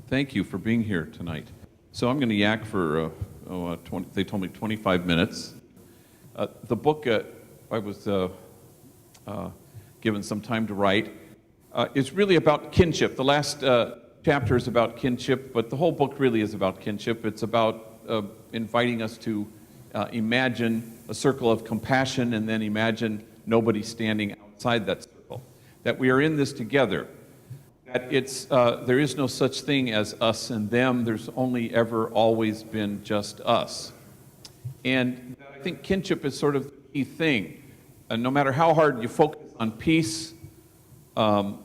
Thank you for being here tonight. So I'm going to yak for, they told me 25 minutes. The book I was given some time to write is really about kinship. The last chapter is about kinship, but the whole book really is about kinship. It's about inviting us to imagine a circle of compassion and then imagine nobody standing outside that circle. That we are in this together. That there is no such thing as us and them. There's only ever always been just us. And I think kinship is sort of the key thing. No matter how hard you focus on peace, no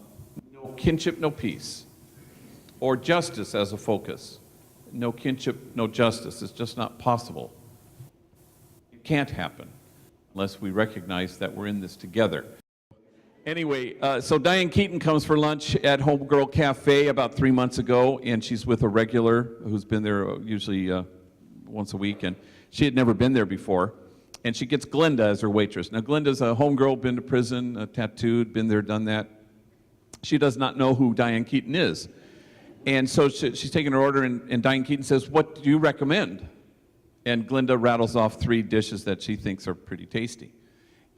kinship, no peace. Or justice as a focus. No kinship, no justice. It's just not possible. It can't happen unless we recognize that we're in this together. Anyway, so Diane Keaton comes for lunch at Homegirl Cafe about 3 months ago, and she's with a regular who's been there usually once a week, and she had never been there before. And she gets Glenda as her waitress. Now, Glenda's a homegirl, been to prison, tattooed, been there, done that. She does not know who Diane Keaton is. And so she's taking her order, and Diane Keaton says, "What do you recommend?" And Glenda rattles off 3 dishes that she thinks are pretty tasty.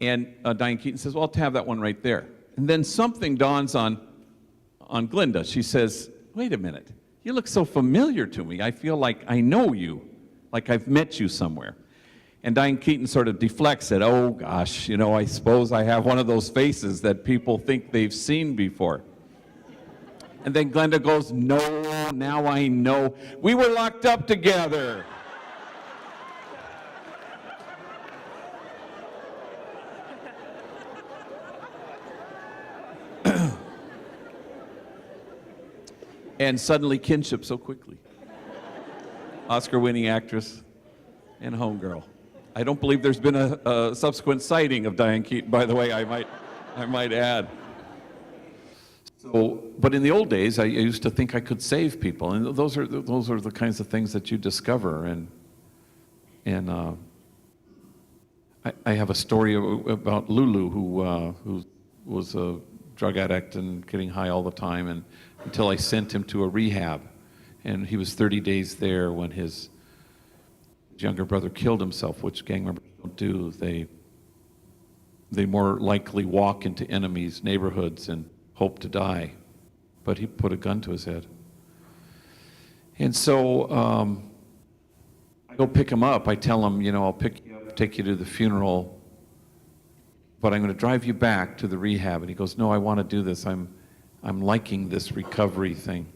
And Diane Keaton says, "Well, I'll have that one right there." And then something dawns on Glenda. She says, "Wait a minute. You look so familiar to me. I feel like I know you, like I've met you somewhere." And Diane Keaton sort of deflects it. "Oh, gosh, I suppose I have one of those faces that people think they've seen before." And then Glenda goes, "No, now I know. We were locked up together." And suddenly kinship so quickly. Oscar-winning actress and homegirl. I don't believe there's been a subsequent sighting of Diane Keaton, by the way, I might add. So, but in the old days, I used to think I could save people, and those are the kinds of things that you discover. And I have a story about Lulu, who was a drug addict and getting high all the time, and until I sent him to a rehab, and he was 30 days there when his younger brother killed himself, which gang members don't do. They more likely walk into enemies' neighborhoods and hope to die, but he put a gun to his head. And so I go pick him up. I tell him, I'll pick you up, take you to the funeral, but I'm going to drive you back to the rehab. And he goes, "No, I want to do this. I'm liking this recovery thing."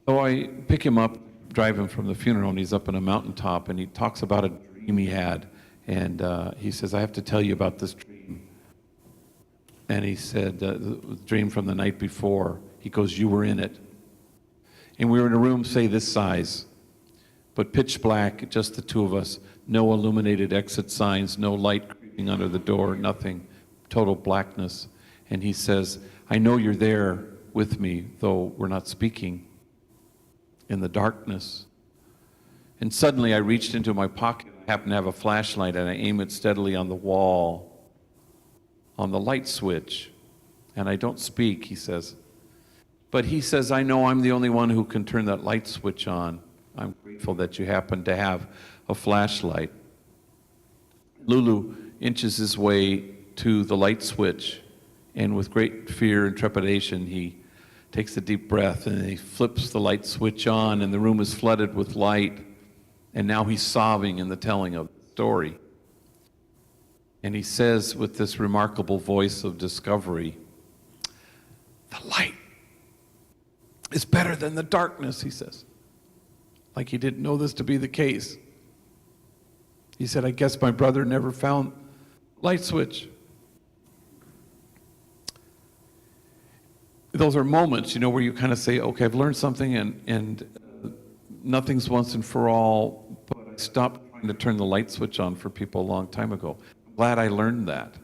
So I pick him up, drive him from the funeral, and he's up on a mountaintop, and he talks about a dream he had. And he says, "I have to tell you about this dream." And he said, the dream from the night before. He goes, "You were in it. And we were in a room, say this size, but pitch black, just the two of us, no illuminated exit signs, no light creeping under the door, nothing, total blackness." And he says, "I know you're there with me, though we're not speaking, in the darkness." And suddenly I reached into my pocket. I happened to have a flashlight, and I aim it steadily on the wall, on the light switch. And I don't speak, he says. But he says, "I know I'm the only one who can turn that light switch on. I'm grateful that you happen to have a flashlight." Lulu inches his way to the light switch, and with great fear and trepidation, he takes a deep breath and he flips the light switch on, and the room is flooded with light. And now he's sobbing in the telling of the story. And he says with this remarkable voice of discovery, "The light is better than the darkness," he says. Like he didn't know this to be the case. He said, "I guess my brother never found light switch." Those are moments, where you kind of say, "Okay, I've learned something, and nothing's once and for all," but I stopped trying to turn the light switch on for people a long time ago. I'm glad I learned that.